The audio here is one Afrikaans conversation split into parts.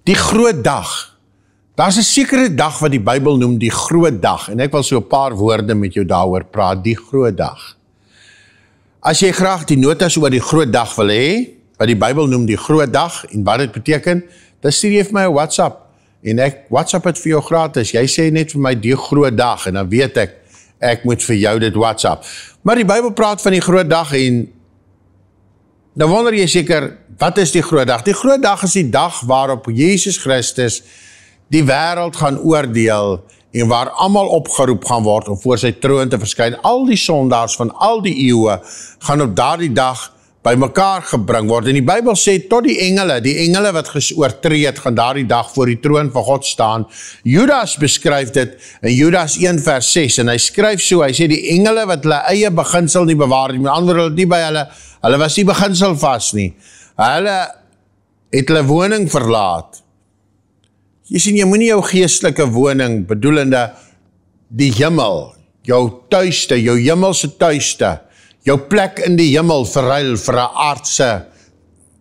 Die groot dag. Daar's 'n sekere dag wat die Bybel noem die groot dag, en ek wil so 'n paar woorde met jou daaroor praat, die groot dag. As jy graag die notas oor die groot dag wil hê, wat die Bybel noem die groot dag, en wat dit beteken, dan stuur jy vir my 'n WhatsApp, en ek WhatsApp het vir jou gratis, jy sê net vir my die groot dag, en dan weet ek moet vir jou dit WhatsApp. Maar die Bybel praat van die groot dag, en dan wonder jy seker, wat is die groot dag? Die groot dag is die dag waarop Jesus Christus die wêreld gaan oordeel en waar almal opgeroep gaan word om voor sy troon te verskyn. Al die sondaars van al die eeue gaan op daardie dag by mekaar gebring word. En die Bybel sê tot die engele wat oortree het, gaan daardie dag voor die troon van God staan. Judas beskryf dit in Judas 1 vers 6 en hy skryf so, hy sê die engele wat hulle eie beginsel nie bewaar nie, met ander woorde nie by hulle was nie beginsel vas nie. Hulle het hulle woning verlaat. Jy sien, jy moet nie jou geestelike woning, bedoelende die hemel, jou tuiste, jou hemelse tuiste, jou plek in die hemel verruil vir 'n aardse,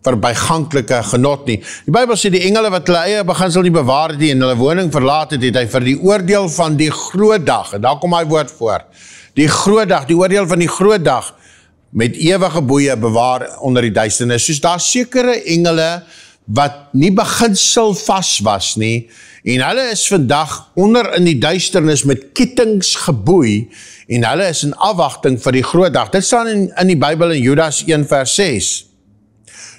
verbyganklike genot nie. Die Bybel sê die engele wat hulle eie beginsel nie bewaar het nie en hulle woning verlaat het, het hy vir die oordeel van die groot dag, en daar kom hy woord voor, die groot dag, die oordeel van die groot dag, met ewige boeye bewaar onder die duisternis. Soos daar sekere engele wat nie beginsel vas was nie, en hulle is vandag onder in die duisternis met kittings geboei, en hulle is in afwagting vir die groot dag. Dit staan in die Bybel in Judas 1 vers 6.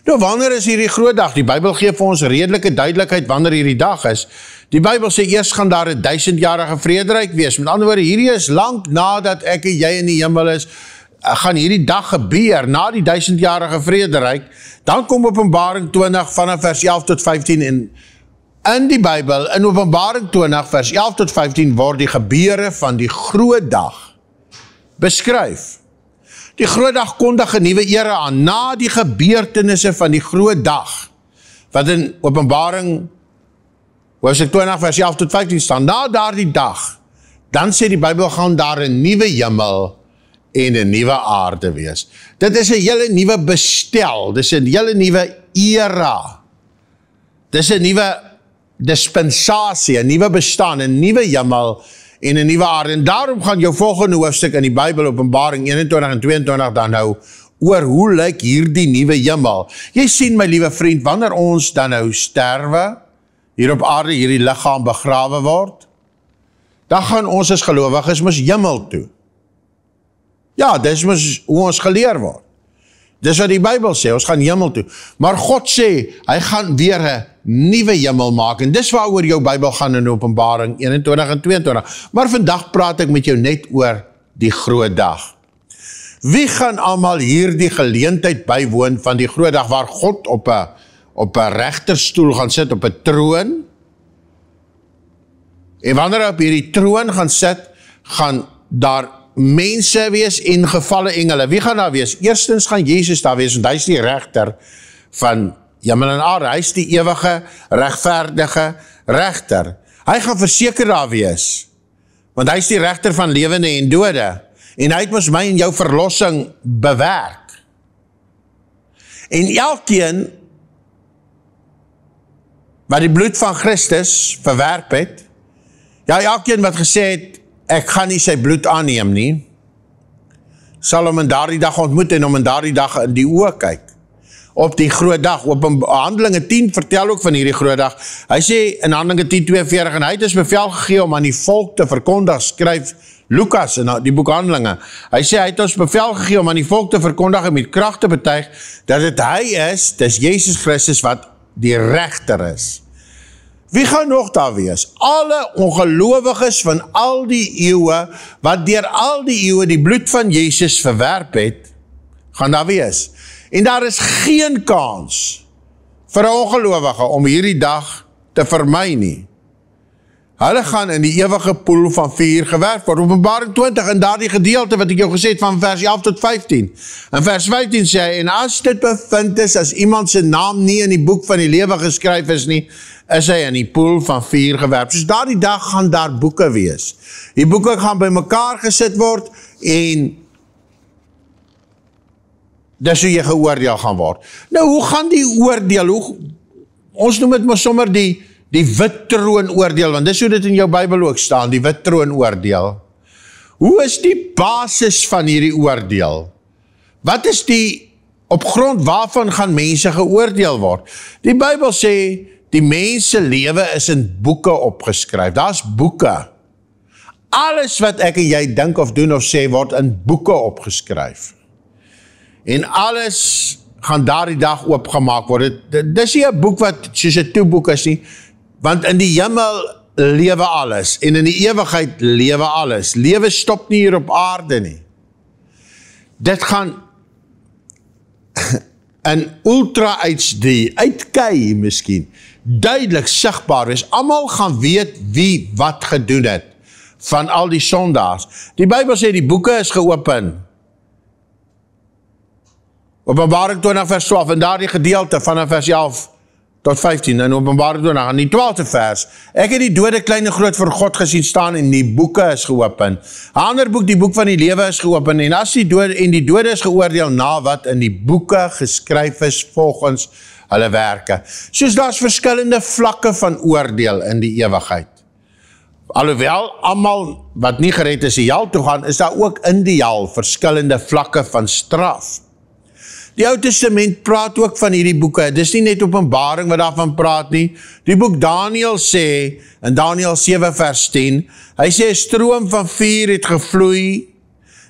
Nou, wanneer is hierdie groot dag? Die Bybel gee vir ons redelike duidelikheid wanneer hierdie dag is. Die Bybel sê eers gaan daar 'n 1000-jarige vrederyk wees. Met ander woorde, hierdie is lank nadat ek en jy in die hemel is, gaan hierdie dag gebeur, na die 1000-jarige vrederyk. Dan kom Openbaring 20 vanaf vers 11 tot 15 en in die Bybel, in Openbaring 20 vers 11 tot 15 word die gebeure van die groot dag beskryf. Die groot dag kondig 'n nuwe era aan, na die gebeurtenisse van die groot dag, wat in Openbaring hoofstuk 20 vers 11 tot 15 staan, na daardie dag, dan sê die Bybel gaan daar 'n nuwe hemel en 'n nuwe aarde wees. Dit is 'n hele nuwe bestel, dit is 'n hele nuwe era, dit is 'n nuwe dispensasie, 'n nuwe bestaan, 'n nuwe hemel en 'n nuwe aarde. En daarom gaan jou volgende hoofstuk in die Bybel, Openbaring 21 en 22 dan nou, oor hoe lyk hierdie nuwe hemel. Jy sien my liewe vriend, wanneer ons dan nou sterwe, hier op aarde, hierdie liggaam begrawe word, dan gaan ons as gelowiges mos hemel toe. Ja, dis mos hoe ons geleer word. Dis wat die Bybel sê, ons gaan hemel toe. Maar God sê, hy gaan weer 'n nuwe hemel maak, en dis waaroor jou Bybel gaan in Openbaring 21 en 22. Maar vandag praat ek met jou net oor die groot dag. Wie gaan almal hierdie geleentheid bywoon van die groot dag, waar God op 'n regterstoel gaan sit, op 'n troon? En wanneer hy op hierdie troon gaan sit, gaan daar mense wees en gevalle engele. Wie gaan daar wees? Eerstens gaan Jesus daar wees, want hy is die regter van hemel en aarde. Hy is die ewige, regverdige regter. Hy gaan verseker daar wees, want hy is die regter van lewende en dode. En hy het mos my en jou verlossing bewerk. En elkeen wat die bloed van Christus verwerp het, ja, elkeen wat gesê het, ek gaan nie sy bloed aanneem nie, sal hom in daardie dag ontmoet en hom in daardie dag in die oë kyk. Op die groot dag, op Handelinge 10 vertel ook van hierdie groot dag. Hy sê in Handelinge 10:42, en hy het dus bevel gegee om aan die volk te verkondig, skryf Lukas in die boek Handelinge. Hy sê hy het ons bevel gegee om aan die volk te verkondig en met krag te betuig dat dit hy is, dis Jesus Christus wat die regter is. Wie gaan nog daar wees? Alle ongelowiges van al die eeue, wat deur al die eeue die bloed van Jesus verwerp het, gaan daar wees. En daar is geen kans vir 'n ongelowige om hierdie dag te vermy nie. Hulle gaan in die ewige poel van vuur gewerp word. Openbaring 20, in daardie gedeelte wat ek jou gesê het van vers 11 tot 15. In vers 15 sê hy, en as dit bevind is, as iemand sy naam nie in die boek van die lewe geskryf is nie, is hy in die poel van vuur gewerp. Dus daardie dag gaan daar boeke wees. Die boeke gaan by mekaar gesit word, en dis hoe jy geoordeel gaan word. Nou, hoe gaan die oordeel, ons noem dit maar sommer die wit troonoordeel, want dis hoe dit in jou Bybel ook staan, die wit troonoordeel. Hoe is die basis van hierdie oordeel? Wat is op grond waarvan gaan mense geoordeel word? Die Bybel sê, die mense lewe is in boeke opgeskryf. Daar's boeke. Alles wat ek en jy dink of doen of sê, word in boeke opgeskryf. En alles gaan daardie dag oopgemaak word. Dis nie 'n boek wat soos 'n toeboek is nie, want in die hemel lewe alles, en in die ewigheid lewe alles. Lewe stop nie hier op aarde nie. Dit gaan in Ultra HD, uitkei miskien, duidelik sigbaar is. Almal gaan weet wie wat gedoen het van al die sondaars. Die Bybel sê die boeke is geopen. Openbaring 20 vers 12, en daardie gedeelte van vers 11 tot 15, in Openbaring 20, in die 12de vers, ek het die dode klein en groot voor God gesien staan, en die boeke is geopen. 'n ander boek, die boek van die lewe is geopen, en as die dode is geoordeel na wat in die boeke geskryf is volgens hulle werke. Soos daar's verskillende vlakke van oordeel in die ewigheid. Alhoewel, almal wat nie gered is die hel toe gaan, is daar ook in die hel verskillende vlakke van straf. Die Ou Testament praat ook van hierdie boeke, dis nie net Openbaring wat daarvan praat nie. Die boek Daniël sê, in Daniël 7 vers 10, hy sê, 'n stroom van vuur het gevloei,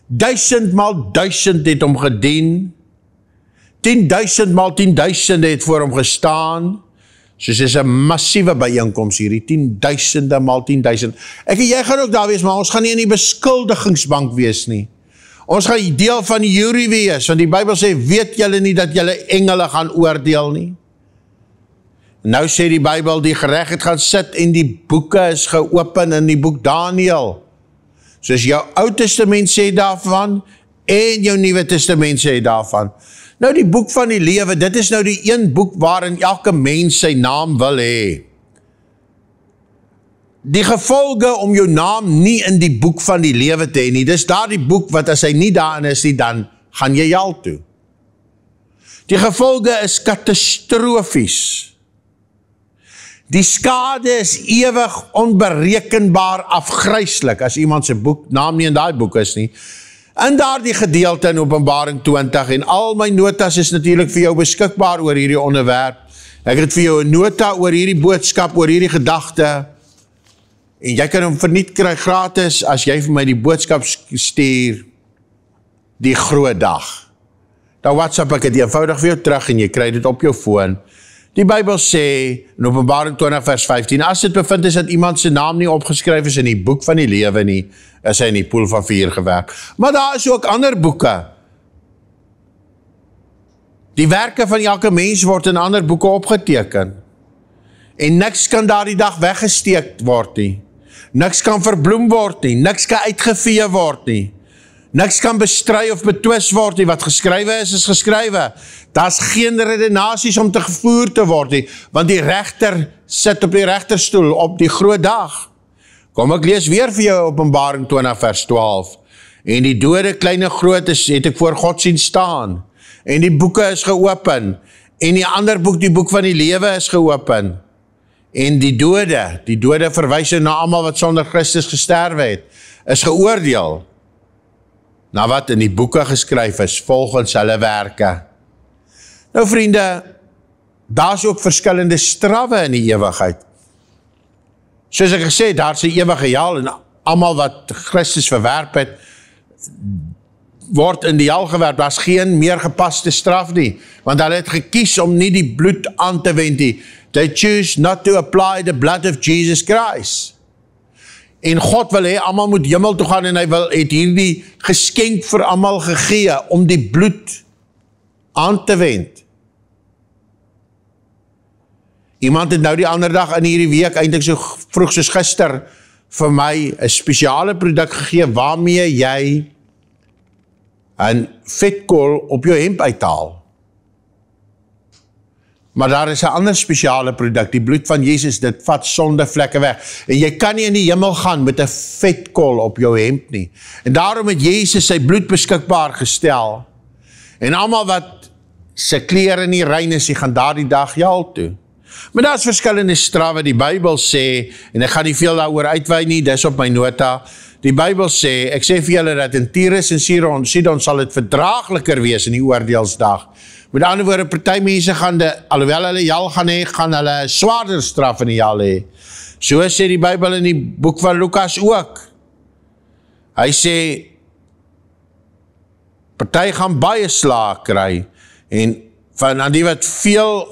1000 maal 1000 het hom gedien, 10.000 maal 10.000 het voor hom gestaan, soos is 'n massiewe byeenkoms hierdie, 10.000 maal 10.000. Ek en jy gaan ook daar wees, maar ons gaan nie in die beskuldigingsbank wees nie. Ons gaan deel van die jury wees, want die Bybel sê, weet julle nie dat julle engele gaan oordeel nie? Nou sê die Bybel, die gereg het gaan sit en die boeke is geopen in die boek Daniël. Soos jou Ou Testament sê daarvan, en jou Nuwe Testament sê daarvan. Nou die boek van die lewe, dit is nou die een boek waarin elke mens sy naam wil hê. Die gevolge om jou naam nie in die boek van die lewe te hê nie, dis daar die boek wat as hy nie daarin is nie, dan gaan jy hel toe. Die gevolge is katastrofies. Die skade is ewig onberekenbaar afgryslik, as iemand sy boek, naam nie in daai boek is nie. In daardie gedeelte in Openbaring 20, en al my notas is natuurlik vir jou beskikbaar oor hierdie onderwerp. Ek het vir jou 'n nota oor hierdie boodskap, oor hierdie gedagte, en jy kan hom verniet kry gratis, as jy vir my die boodskap stuur, die groot dag. Dan WhatsApp ek het eenvoudig vir jou terug, en jy kry dit op jou foon. Die Bybel sê, in Openbaring 20 vers 15, as dit bevind is dat iemand sy naam nie opgeskryf is in die boek van die lewe nie, is hy in die poel van vuur gewerp. Maar daar is ook ander boeke. Die werke van elke mens word in ander boeke opgeteken. En niks kan daardie dag weggesteek word nie. Niks kan verbloem word nie. Niks kan uitgevee word nie. Niks kan bestry of betwis word nie. Wat geskrywe is geskrywe. Daar's geen redenasies om te gevoer te word nie, want die regter sit op die regterstoel op die groot dag. Kom ek lees weer vir jou Openbaring 20 vers 12. En die dode, klein en groot is, het ek voor God sien staan. En die boeke is geopen. En die ander boek, die boek van die lewe is geopen. En die dode verwys na almal wat sonder Christus gesterwe het, is geoordeel na wat in die boeke geskryf is, volgens hulle werke. Nou vriende, daar's ook verskillende strawwe in die ewigheid. Soos ek gesê het, daar's 'n ewige hel, en almal wat Christus verwerp het, word in die hel gewerp. Daar's geen meer gepaste straf nie, want hulle het gekies om nie die bloed aan te wend nie. They choose not to apply the blood of Jesus Christ. En God wil hê, almal moet hemel toe gaan, en hy het hierdie geskenk vir almal gegee, om die bloed aan te wend. Iemand het nou die ander dag in hierdie week, eintlik so vroeg soos gister, vir my 'n spesiale produk gegee, waarmee jy 'n vetkool op jou hemp uithaal. Maar daar is 'n ander spesiale produk, die bloed van Jesus, dit vat sondevlekke weg. En jy kan nie in die hemel gaan met 'n vetkool op jou hemp nie. En daarom het Jesus sy bloed beskikbaar gestel. En almal wat sy klere nie rein is, die gaan daardie dag hel toe. Maar daar is verskillende strawwe. Die Bybel sê, en ek gaan nie veel daaroor uitwy nie, dis op my nota, die Bybel sê, ek sê vir julle dat in Tyrus en Sidon sal dit verdraagliker wees in die oordeelsdag. Met ander woorde, party mense gaan alhoewel hulle jal gaan hê, gaan hulle swaarder straf in die jal hê. So sê die Bybel in die boek van Lukas ook. Hy sê, party gaan baie slaag kry, en van die wat veel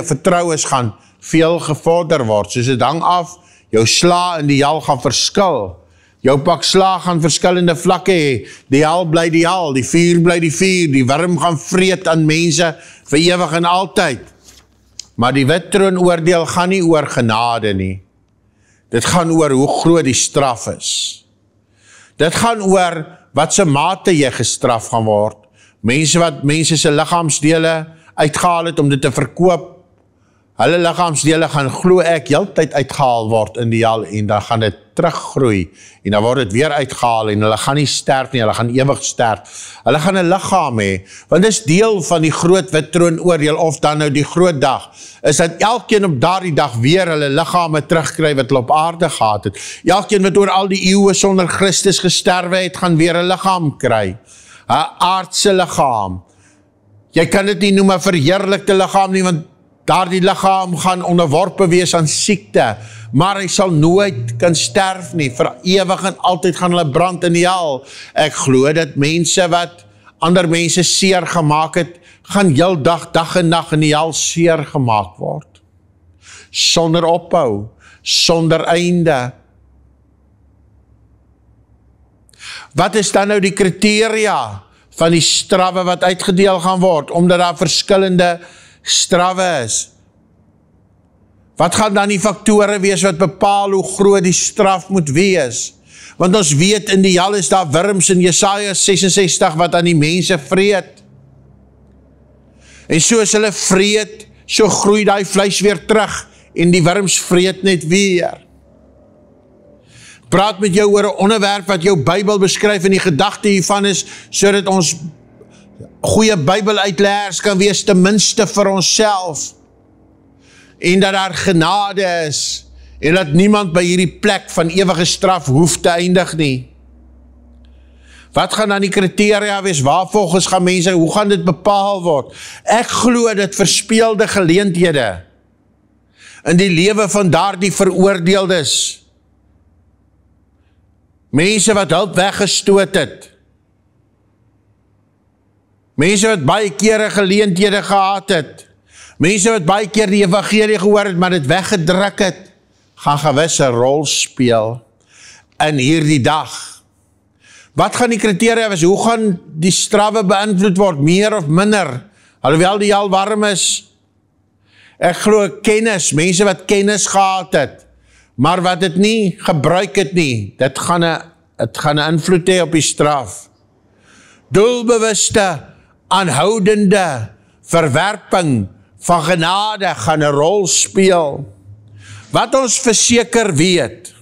vertrou is, gaan veel gevorder word. Soos dit hang af, jou sla in die jal gaan verskil. Jou pak sla gaan verskillende vlakke hê. Die jal bly die jal, die vuur bly die vuur, die worm gaan vreet aan mense vir ewig en altyd. Maar die wittroon-oordeel gaan nie oor genade nie. Dit gaan oor hoe groot die straf is. Dit gaan oor wat se mate jy gestraf gaan word. Mense se liggaamsdele uitgehaal het om dit te verkoop, hulle liggaamsdele gaan glo ek heeltyd uitgehaal word in die jal, en dan gaan dit teruggroei, en dan word dit weer uitgehaal, en hulle gaan nie sterf nie, hulle gaan ewig sterf. Hulle gaan 'n liggaam hê, want dit is deel van die groot wittroon-oordeel, of dan nou die groot dag, is dat elkeen op daardie dag weer hulle liggame terugkry wat hulle op aarde gehad het. Elkeen wat oor al die eeue sonder Christus gesterwe het, gaan weer 'n liggaam kry. 'n aardse liggaam. Jy kan dit nie noem 'n verheerlikte liggaam nie, want daardie liggaam gaan onderworpe wees aan siekte, maar hy sal nooit kan sterf nie, vir ewig en altyd gaan hulle brand in die hel. Ek glo dat mense wat ander mense seer gemaak het, gaan heel dag en nag in die hel seer gemaak word. Sonder ophou, sonder einde. Wat is dan nou die kriteria van die strawwe wat uitgedeel gaan word, omdat daar verskillende strawwe is? Wat gaan dan die faktore wees wat bepaal hoe groot die straf moet wees? Want ons weet in die hel is daar wurms in Jesaja 66 wat aan die mense vreet. En soos hulle vreet, so groei die vleis weer terug en die wurms vreet net weer. Praat met jou oor 'n onderwerp wat jou Bybel beskryf en die gedagte hiervan is, sodat ons goeie Bybeluitleggers kan wees, ten minste vir onsself. En dat daar genade is, en dat niemand by hierdie plek van ewige straf hoef te eindig nie. Wat gaan dan die kriteria wees? Waarvolgens gaan mense, hoe gaan dit bepaal word? Ek glo dat verspeelde geleenthede in die lewe van daardie veroordeeldes, mense wat hulp weggestoot het, mense wat baie kere geleenthede gehad het, mense wat baie keer die evangelie gehoor het, maar dit weggedruk het, gaan gewis 'n rol speel in hierdie dag. Wat gaan die kriteria wees? Hoe gaan die strawwe beïnvloed word, meer of minder? Alhoewel die al warm is. Ek glo kennis, mense wat kennis gehad het, maar wat dit nie gebruik het nie, dit gaan 'n invloed hê op die straf. Doelbewuste, aanhoudende verwerping van genade gaan 'n rol speel. Wat ons verseker weet,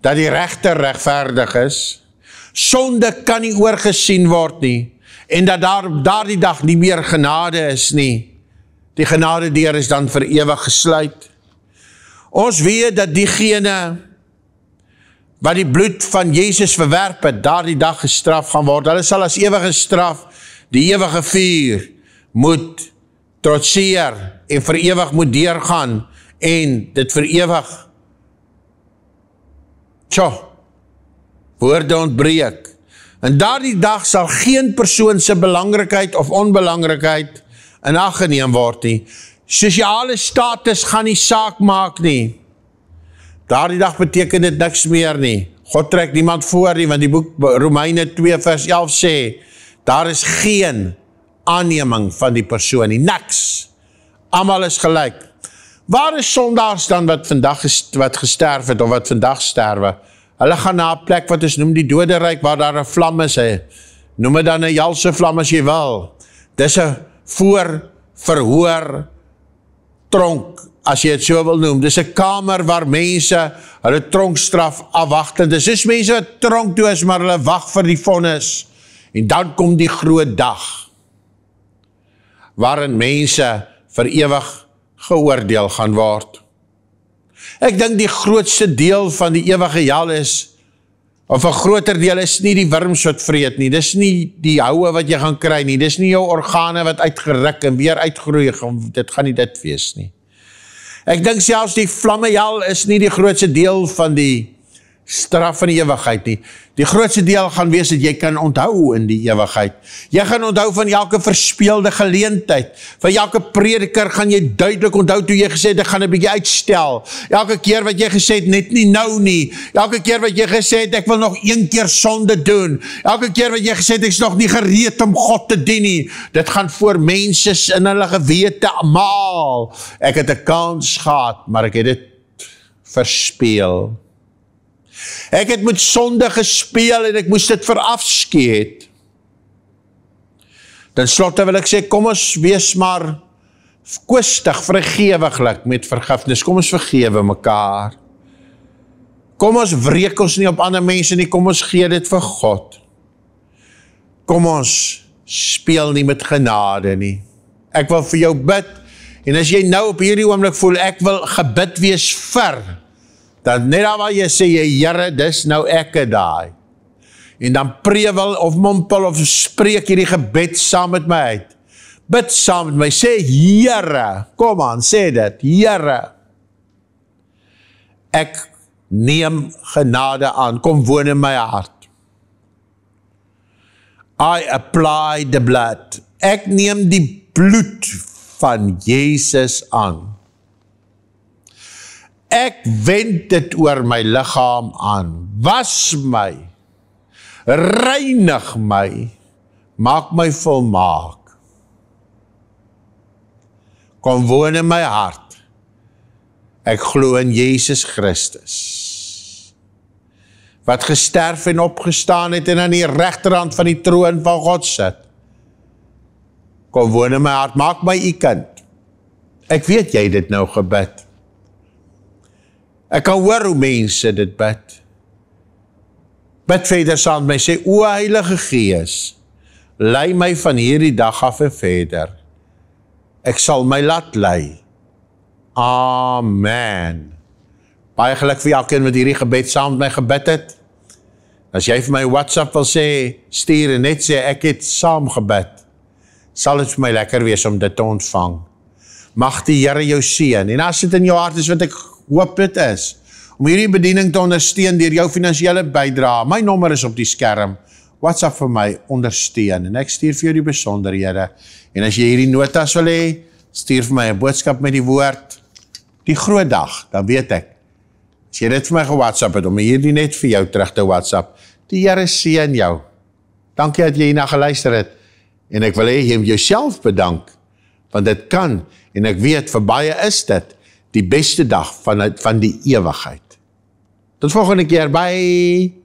dat die regter regverdig is, sonde kan nie oorgesien word nie, en dat daardie dag nie meer genade is nie. Die genadedeur is dan vir ewig gesluit. Ons weet dat diegene wat die bloed van Jesus verwerp het, daardie dag gestraf gaan word. Hulle sal as ewige straf die ewige vuur moet trotseer en vir ewig moet deurgaan en dit vir ewig woorde ontbreek. En daardie dag sal geen persoon se belangrikheid of onbelangrikheid in ag geneem word nie. Sosiale status gaan nie saak maak nie. Daardie dag beteken dit niks meer nie. God trek niemand voor nie, want die boek Romeine 2 vers 11 sê, daar is geen aanneming van die persoon nie, niks. Almal is gelyk. Waar is sondaars dan wat gesterf het, of wat vandag sterwe? Hulle gaan na 'n plek wat ons noem die doderyk, waar daar 'n vlam is, noem dit dan 'n jalse vlam as jy wil. Dis 'n verhoor tronk, as jy het so wil noem. Dis 'n kamer waar mense hulle tronkstraf afwagtend is. Dis mense wat tronk toe is, maar hulle wag vir die vonnis. En dan kom die groot dag, waarin mense vir ewig geoordeel gaan word. Ek dink die grootste deel van die ewige hel is, of 'n groter deel is nie die wurms wat vreet nie, dis nie die houe wat jy gaan kry nie, dis nie jou organe wat uitgeruk en weer uitgroei, dit gaan nie dit wees nie. Ek dink selfs die vlamme hel is nie die grootste deel van die straf van die ewigheid nie. Die grootste deel gaan wees dat jy kan onthou in die ewigheid. Jy gaan onthou van elke verspeelde geleentheid. Van elke prediker gaan jy duidelik onthou toe jy gesê het, ek gaan 'n bietjie uitstel. Elke keer wat jy gesê het, net nie nou nie. Elke keer wat jy gesê het, ek wil nog een keer sonde doen. Elke keer wat jy gesê het, ek is nog nie gereed om God te dien nie. Dit gaan voor mense in hulle gewete maal. Ek het 'n kans gehad, maar ek het dit verspeel. Ek het met sonde gespeel en ek moes dit verafskeid. Ten slotte wil ek sê, kom ons wees maar kwistig, vergewiglik met vergifnis. Kom ons vergewe mekaar. Kom ons wreek ons nie op ander mense nie, kom ons gee dit vir God. Kom ons speel nie met genade nie. Ek wil vir jou bid, en as jy nou op hierdie oomblik voel, ek wil gebid wees vir, dan net daar waar jy sê, Here, dis nou ek daai. En dan prewel of mompel of spreek hierdie gebed saam met my uit. Bid saam met my, sê Here, kom aan, sê dit, Here, ek neem genade aan, kom woon in my hart. I apply the blood. Ek neem die bloed van Jesus aan. Ek wend dit oor my liggaam aan, was my, reinig my, maak my volmaak. Kom woon in my hart. Ek glo in Jesus Christus, wat gesterf en opgestaan het en aan die regterhand van die troon van God sit. Kom woon in my hart, maak my u kind. Ek weet jy dit nou gebid. Ek kan hoor hoe mense dit bid. Bid verder saam met my, sê, o Heilige Gees, lei my van hierdie dag af en verder. Ek sal my laat lei. Amen. Baie geluk vir elkeen wat hierdie gebed saam met my gebid het. As jy vir my WhatsApp wil sê, stuur en net sê, ek het saam gebid, sal het vir my lekker wees om dit te ontvang. Mag die Here jou seën, en as dit in jou hart is wat ek hoop dit is, om hierdie bediening te ondersteun deur jou finansiële bydrae. My nommer is op die skerm. WhatsApp vir my, ondersteun, en ek stuur vir jou die besonderhede. En as jy hierdie notas wil hê, stuur vir my 'n boodskap met die woord, die groot dag, dan weet ek, as jy dit vir my ge-WhatsApp het, om hierdie net vir jou terug te WhatsApp, die Here seën jou. Dankie dat jy hierna geluister het, en ek wil hê jy moet jouself bedank, want dit kan, en ek weet, vir baie is dit, die beste dag van die ewigheid. Tot volgende keer, bye!